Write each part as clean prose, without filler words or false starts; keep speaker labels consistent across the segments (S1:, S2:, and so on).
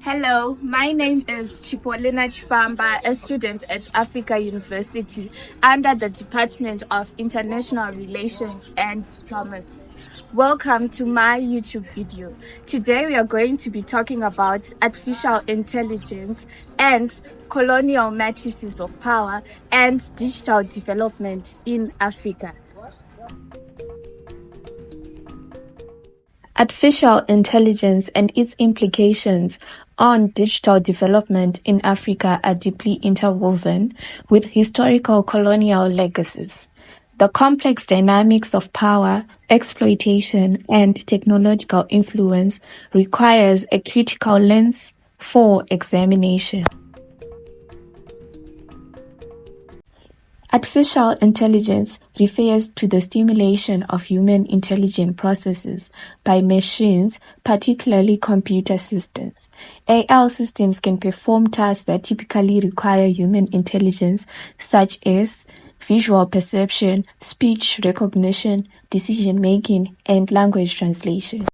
S1: Hello, my name is Chipolina Chifamba, a student at Africa University under the Department of International Relations and Diplomacy. Welcome to my YouTube video. Today we are going to be talking about artificial intelligence and colonial matrices of power and digital development in Africa. Artificial intelligence and its implications on digital development in Africa are deeply interwoven with historical colonial legacies. The complex dynamics of power, exploitation, and technological influence requires a critical lens for examination. Artificial intelligence refers to the stimulation of human intelligent processes by machines, particularly computer systems. AI systems can perform tasks that typically require human intelligence, such as visual perception, speech recognition, decision-making, and language translation.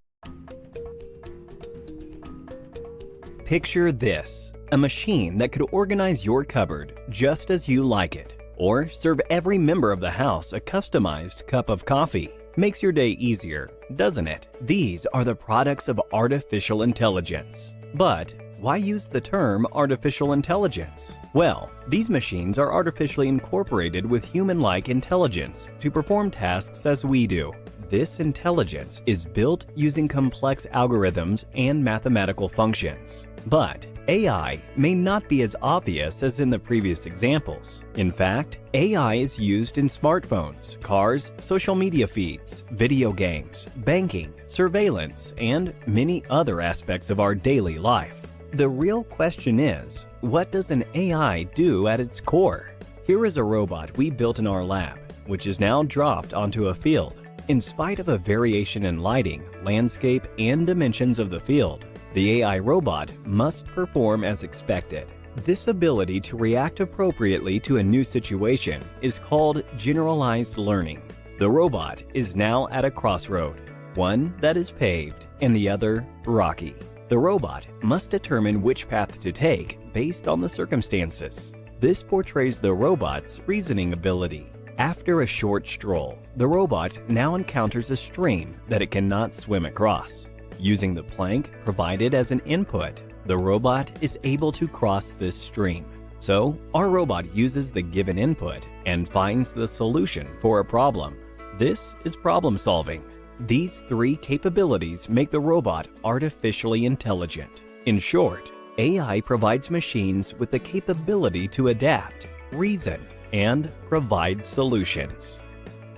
S2: Picture this, a machine that could organize your cupboard just as you like it, or serve every member of the house a customized cup of coffee. Makes your day easier, doesn't it? These are the products of artificial intelligence. But why use the term artificial intelligence? Well, these machines are artificially incorporated with human-like intelligence to perform tasks as we do. This intelligence is built using complex algorithms and mathematical functions. But AI may not be as obvious as in the previous examples. In fact, AI is used in smartphones, cars, social media feeds, video games, banking, surveillance, and many other aspects of our daily life. The real question is, what does an AI do at its core? Here is a robot we built in our lab, which is now dropped onto a field. In spite of a variation in lighting, landscape, and dimensions of the field, the AI robot must perform as expected. This ability to react appropriately to a new situation is called generalized learning. The robot is now at a crossroad, one that is paved and the other rocky. The robot must determine which path to take based on the circumstances. This portrays the robot's reasoning ability. After a short stroll, the robot now encounters a stream that it cannot swim across. Using the plank provided as an input, the robot is able to cross this stream. So, our robot uses the given input and finds the solution for a problem. This is problem solving. These three capabilities make the robot artificially intelligent. In short, AI provides machines with the capability to adapt, reason, and provide solutions.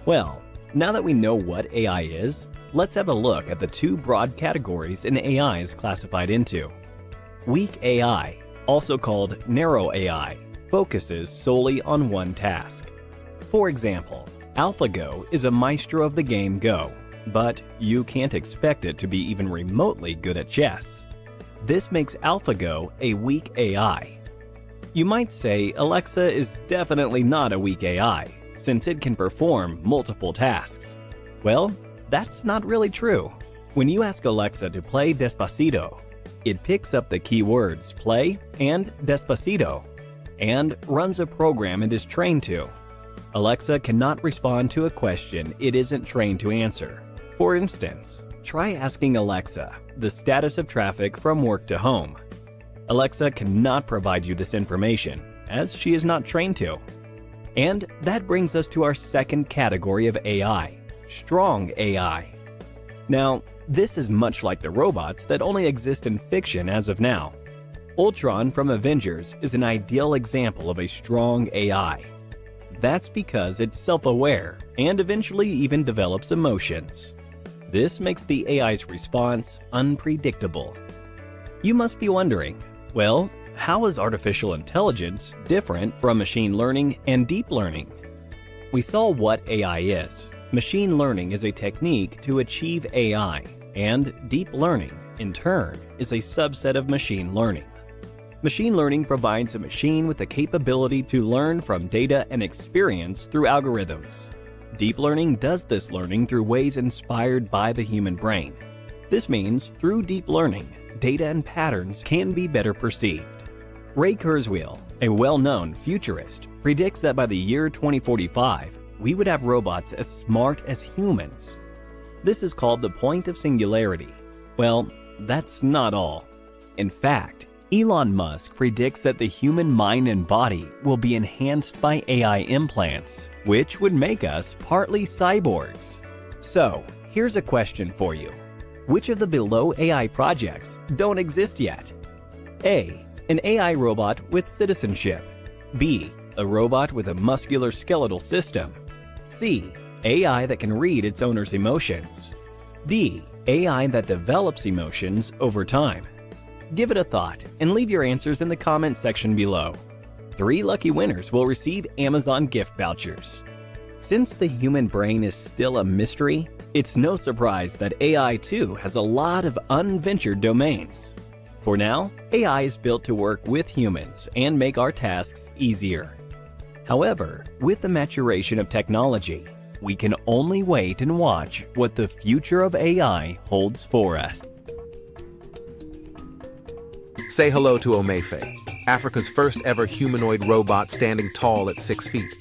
S2: Well, now that we know what AI is, let's have a look at the two broad categories an AI is classified into. Weak AI, also called narrow AI, focuses solely on one task. For example, AlphaGo is a maestro of the game Go, but you can't expect it to be even remotely good at chess. This makes AlphaGo a weak AI. You might say Alexa is definitely not a weak AI, since it can perform multiple tasks. Well, that's not really true. When you ask Alexa to play Despacito, it picks up the keywords play and Despacito and runs a program it is trained to. Alexa cannot respond to a question it isn't trained to answer. For instance, try asking Alexa the status of traffic from work to home. Alexa cannot provide you this information, as she is not trained to. And that brings us to our second category of AI, strong AI. Now, this is much like the robots that only exist in fiction as of now. Ultron from Avengers is an ideal example of a strong AI. That's because it's self-aware and eventually even develops emotions. This makes the AI's response unpredictable. You must be wondering, well, how is artificial intelligence different from machine learning and deep learning? We saw what AI is. Machine learning is a technique to achieve AI, and deep learning, in turn, is a subset of machine learning. Machine learning provides a machine with the capability to learn from data and experience through algorithms. Deep learning does this learning through ways inspired by the human brain. This means through deep learning, data and patterns can be better perceived. Ray Kurzweil, a well-known futurist, predicts that by the year 2045, we would have robots as smart as humans. This is called the point of singularity. Well, that's not all. In fact, Elon Musk predicts that the human mind and body will be enhanced by AI implants, which would make us partly cyborgs. So, here's a question for you. Which of the below AI projects don't exist yet? A. An AI robot with citizenship. B. A robot with a musculoskeletal system. C. AI that can read its owner's emotions. D. AI that develops emotions over time. Give it a thought and leave your answers in the comment section below. 3 lucky winners will receive Amazon gift vouchers. Since the human brain is still a mystery, it's no surprise that AI too has a lot of unventured domains. For now, AI is built to work with humans and make our tasks easier. However, with the maturation of technology, we can only wait and watch what the future of AI holds for us.
S3: Say hello to Omefe, Africa's first ever humanoid robot standing tall at 6 feet.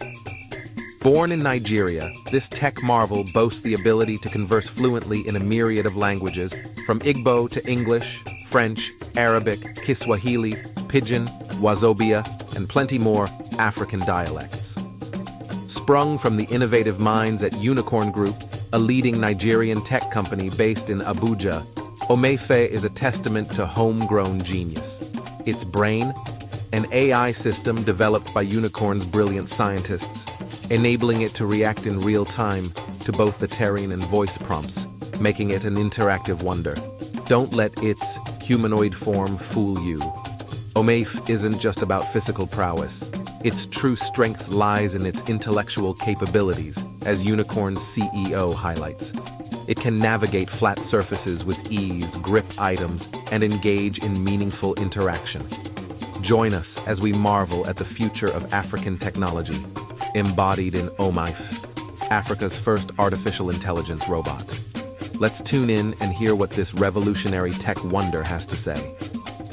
S3: Born in Nigeria, this tech marvel boasts the ability to converse fluently in a myriad of languages, from Igbo to English, French, Arabic, Kiswahili, Pidgin, Wazobia, and plenty more African dialects. Sprung from the innovative minds at Unicorn Group, a leading Nigerian tech company based in Abuja, Omefe is a testament to homegrown genius. Its brain, an AI system developed by Unicorn's brilliant scientists, enabling it to react in real time to both the terrain and voice prompts, making it an interactive wonder. Don't let its humanoid form fool you. Omefe isn't just about physical prowess. Its true strength lies in its intellectual capabilities, as Unicorn's CEO highlights. It can navigate flat surfaces with ease, grip items, and engage in meaningful interaction. Join us as we marvel at the future of African technology, embodied in Omefe, Africa's first artificial intelligence robot. Let's tune in and hear what this revolutionary tech wonder has to say.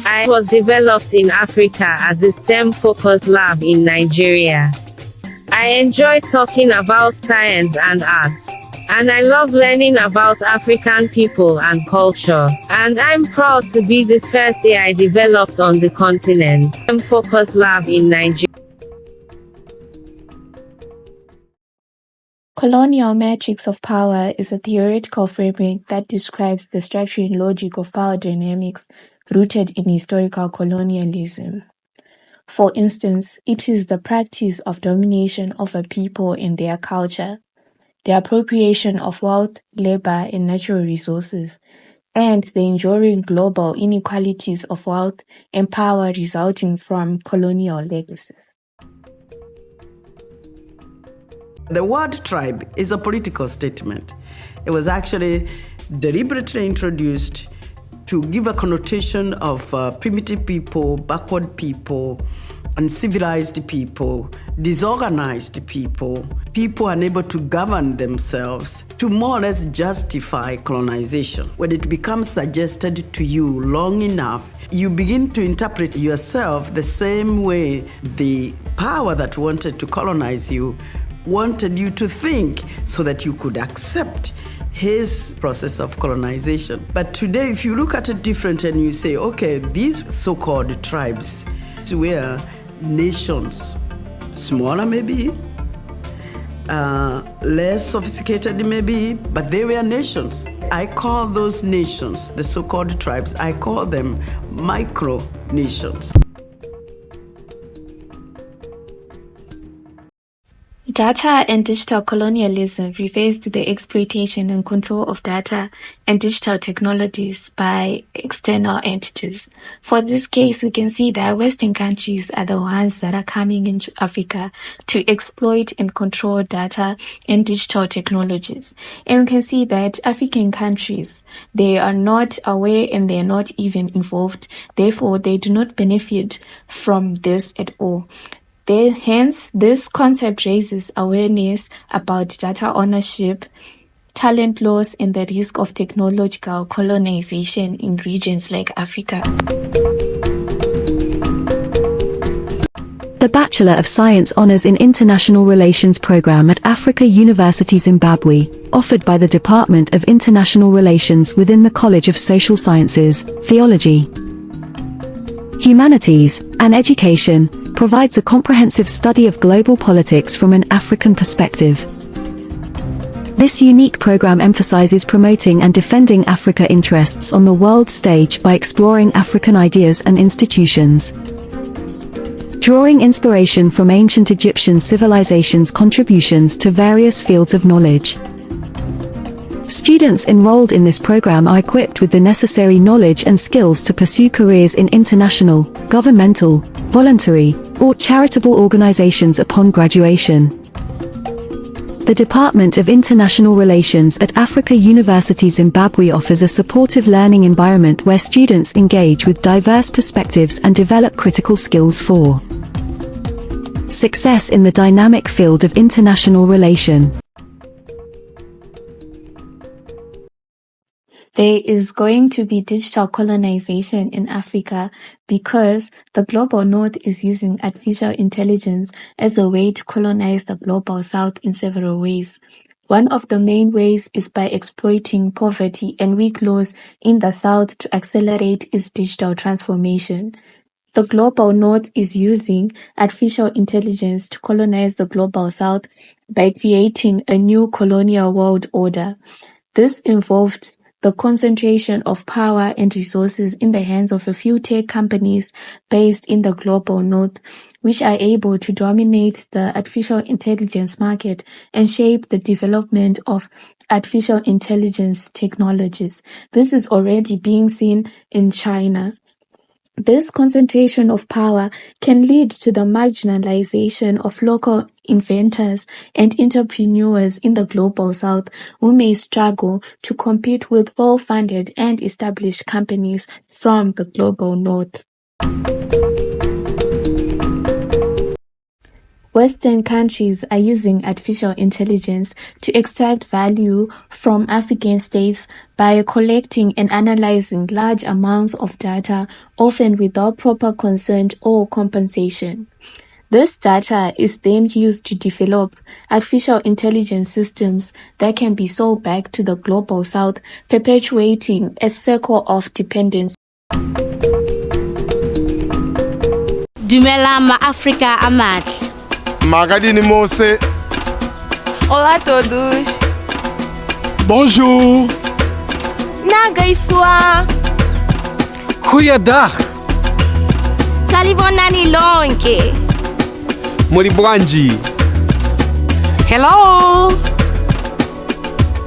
S4: It was developed in Africa at the STEM Focus Lab in Nigeria. I enjoy talking about science and arts. And I love learning about African people and culture. And I'm proud to be the first AI developed on the continent. STEM Focus Lab in Nigeria.
S1: Colonial matrix of power is a theoretical framework that describes the structure and logic of power dynamics rooted in historical colonialism. For instance, it is the practice of domination of a people and their culture, the appropriation of wealth, labor, and natural resources, and the enduring global inequalities of wealth and power resulting from colonial legacies.
S5: The word tribe is a political statement. It was actually deliberately introduced to give a connotation of primitive people, backward people, uncivilized people, disorganized people, people unable to govern themselves, to more or less justify colonization. When it becomes suggested to you long enough, you begin to interpret yourself the same way the power that wanted to colonize you wanted you to think, so that you could accept his process of colonization. But today, if you look at it different and you say, okay, these so-called tribes were nations, smaller maybe, less sophisticated maybe, but they were nations. I call those nations, the so-called tribes, I call them micro-nations.
S1: Data and digital colonialism refers to the exploitation and control of data and digital technologies by external entities. For this case, we can see that Western countries are the ones that are coming into Africa to exploit and control data and digital technologies. And we can see that African countries, they are not aware and they are not even involved. Therefore, they do not benefit from this at all. Hence, this concept raises awareness about data ownership, talent loss and the risk of technological colonization in regions like Africa.
S6: The Bachelor of Science Honours in International Relations program at Africa University Zimbabwe, offered by the Department of International Relations within the College of Social Sciences, Theology, Humanities, and Education, provides a comprehensive study of global politics from an African perspective. This unique program emphasizes promoting and defending Africa interests on the world stage by exploring African ideas and institutions. Drawing inspiration from ancient Egyptian civilizations' contributions to various fields of knowledge. Students enrolled in this program are equipped with the necessary knowledge and skills to pursue careers in international, governmental, voluntary, or charitable organizations upon graduation. The Department of International Relations at Africa University Zimbabwe offers a supportive learning environment where students engage with diverse perspectives and develop critical skills for success in the dynamic field of international relation.
S1: There is going to be digital colonization in Africa because the global north is using artificial intelligence as a way to colonize the global south in several ways. One of the main ways is by exploiting poverty and weak laws in the south to accelerate its digital transformation. The global north is using artificial intelligence to colonize the global south by creating a new colonial world order. This involved the concentration of power and resources in the hands of a few tech companies based in the global north, which are able to dominate the artificial intelligence market and shape the development of artificial intelligence technologies. This is already being seen in China. This concentration of power can lead to the marginalization of local inventors and entrepreneurs in the global south who may struggle to compete with well-funded and established companies from the global north. Western countries are using artificial intelligence to extract value from African states by collecting and analyzing large amounts of data, often without proper consent or compensation. This data is then used to develop artificial intelligence systems that can be sold back to the global south, perpetuating a circle of dependence.
S7: Dumela ma-Africa a matle.
S8: Magadini Mose.
S9: Olá a todos.
S8: Bonjour.
S7: Na gaisuwa.
S8: Goeiedag.
S7: Salibonani lonke.
S8: Mulibwanji.
S7: Hello.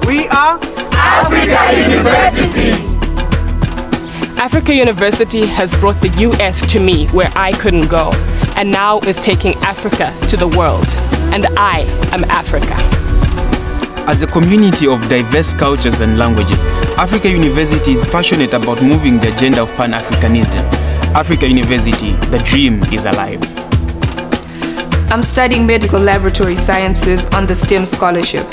S8: We are
S10: Africa University.
S9: Africa University has brought the US to me where I couldn't go, and now is taking Africa to the world. And I am Africa.
S11: As a community of diverse cultures and languages, Africa University is passionate about moving the agenda of Pan-Africanism. Africa University, the dream is alive.
S12: I'm studying medical laboratory sciences on the STEM scholarship.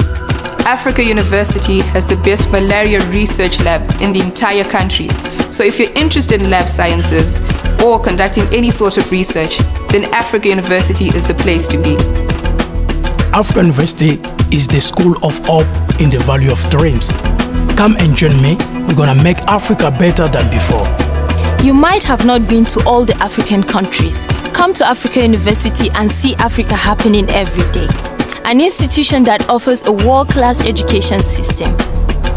S12: Africa University has the best malaria research lab in the entire country. So if you're interested in lab sciences or conducting any sort of research, then Africa University is the place to be.
S13: Africa University is the school of hope in the valley of dreams. Come and join me. We're gonna make Africa better than before.
S7: You might have not been to all the African countries. Come to Africa University and see Africa happening every day. An institution that offers a world-class education system.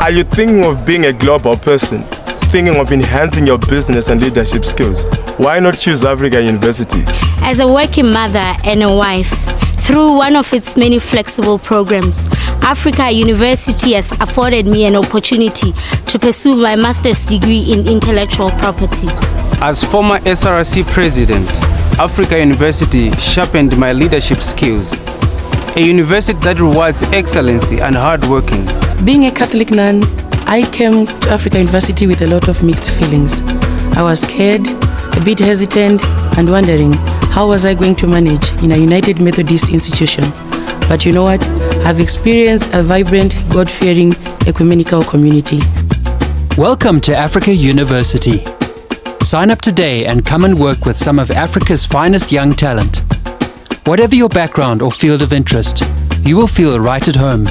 S8: Are you thinking of being a global person? Thinking of enhancing your business and leadership skills? Why not choose Africa University?
S7: As a working mother and a wife, through one of its many flexible programs, Africa University has afforded me an opportunity to pursue my master's degree in intellectual property.
S14: As former SRC president, Africa University sharpened my leadership skills. A university that rewards excellency and hard working.
S15: Being a Catholic nun, I came to Africa University with a lot of mixed feelings. I was scared, a bit hesitant, and wondering how was I going to manage in a United Methodist institution. But you know what? I've experienced a vibrant, God-fearing, ecumenical community.
S16: Welcome to Africa University. Sign up today and come and work with some of Africa's finest young talent. Whatever your background or field of interest, you will feel right at home.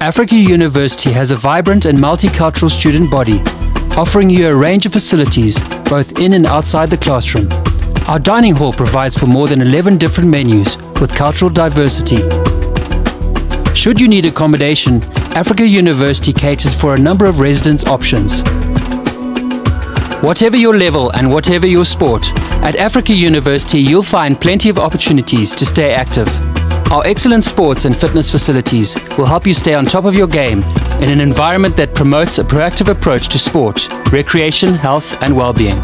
S16: Africa University has a vibrant and multicultural student body, offering you a range of facilities both in and outside the classroom. Our dining hall provides for more than 11 different menus with cultural diversity. Should you need accommodation, Africa University caters for a number of residence options. Whatever your level and whatever your sport, at Africa University you'll find plenty of opportunities to stay active. Our excellent sports and fitness facilities will help you stay on top of your game in an environment that promotes a proactive approach to sport, recreation, health and well-being.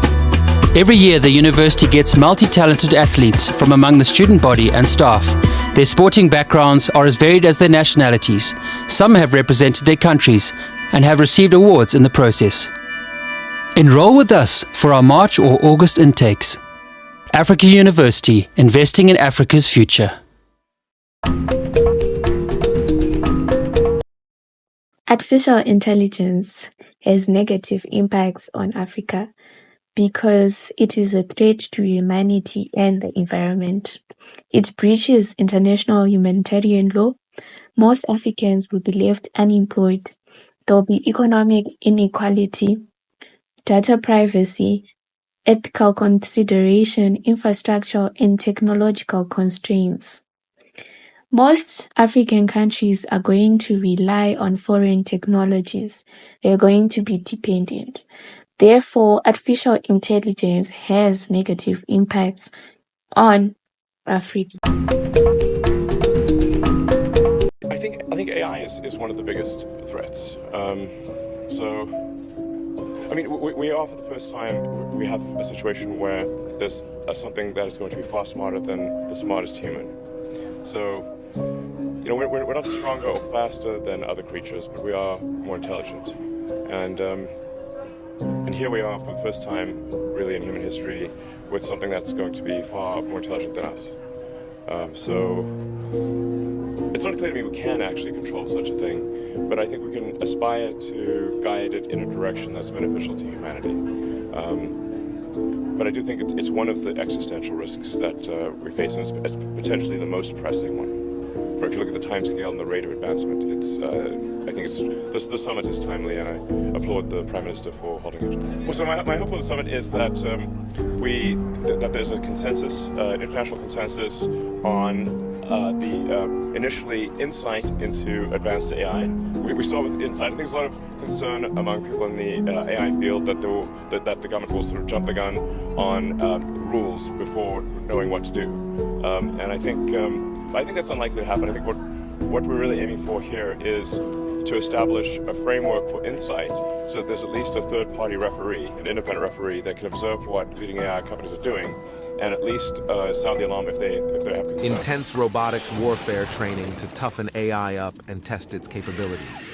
S16: Every year the university gets multi-talented athletes from among the student body and staff. Their sporting backgrounds are as varied as their nationalities. Some have represented their countries and have received awards in the process. Enroll with us for our March or August intakes. Africa University, investing in Africa's future.
S1: Artificial intelligence has negative impacts on Africa because it is a threat to humanity and the environment. It breaches international humanitarian law. Most Africans will be left unemployed. There will be economic inequality, data privacy, ethical consideration, infrastructure, and technological constraints. Most African countries are going to rely on foreign technologies. They're going to be dependent. Therefore, artificial intelligence has negative impacts on Africa.
S17: I think AI is one of the biggest threats. We are for the first time, we have a situation where there's something that is going to be far smarter than the smartest human. So, we're not stronger or faster than other creatures, but we are more intelligent. And here we are for the first time, really in human history, with something that's going to be far more intelligent than us. So it's not clear to me we can actually control such a thing, but I think we can aspire to guide it in a direction that's beneficial to humanity. But I do think it's one of the existential risks that we face, and it's potentially the most pressing one. If you look at the time scale and the rate of advancement, I think the summit is timely, and I applaud the Prime Minister for holding it. Well, so my hope for the summit is that that there's a consensus, international consensus on the initially insight into advanced AI. We start with insight. I think there's a lot of concern among people in the AI field that the government will sort of jump the gun on rules before knowing what to do, and I think that's unlikely to happen. I think what we're really aiming for here is to establish a framework for insight so that there's at least a third-party referee, an independent referee, that can observe what leading AI companies are doing and at least sound the alarm if they have concerns.
S3: Intense robotics warfare training to toughen AI up and test its capabilities.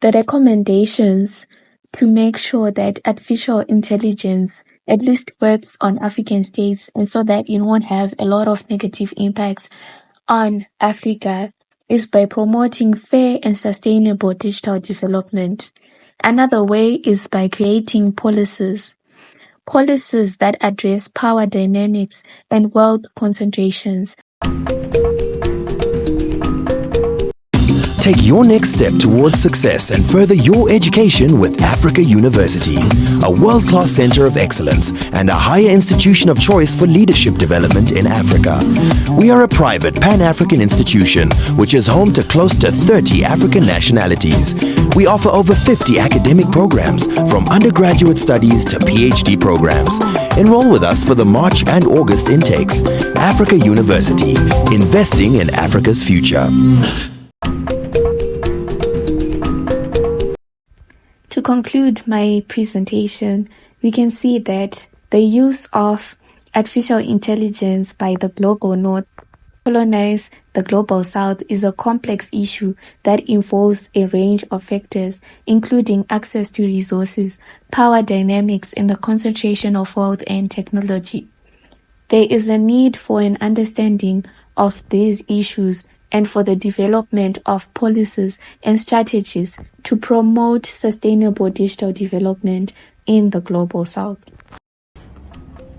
S1: The recommendations to make sure that artificial intelligence at least works on African states and so that it won't have a lot of negative impacts on Africa is by promoting fair and sustainable digital development. Another way is by creating policies that address power dynamics and wealth concentrations.
S18: Take your next step towards success and further your education with Africa University, a world-class center of excellence and a higher institution of choice for leadership development in Africa. We are a private Pan-African institution which is home to close to 30 African nationalities. We offer over 50 academic programs, from undergraduate studies to PhD programs. Enroll with us for the March and August intakes. Africa University, investing in Africa's future.
S1: To conclude my presentation, we can see that the use of artificial intelligence by the global north colonize the global south is a complex issue that involves a range of factors, including access to resources, power dynamics, and the concentration of wealth and technology. There is a need for an understanding of these issues and for the development of policies and strategies to promote sustainable digital development in the global south.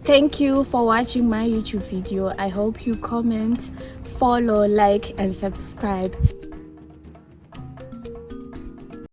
S1: Thank you for watching my YouTube video. I hope you comment, follow, like, and subscribe.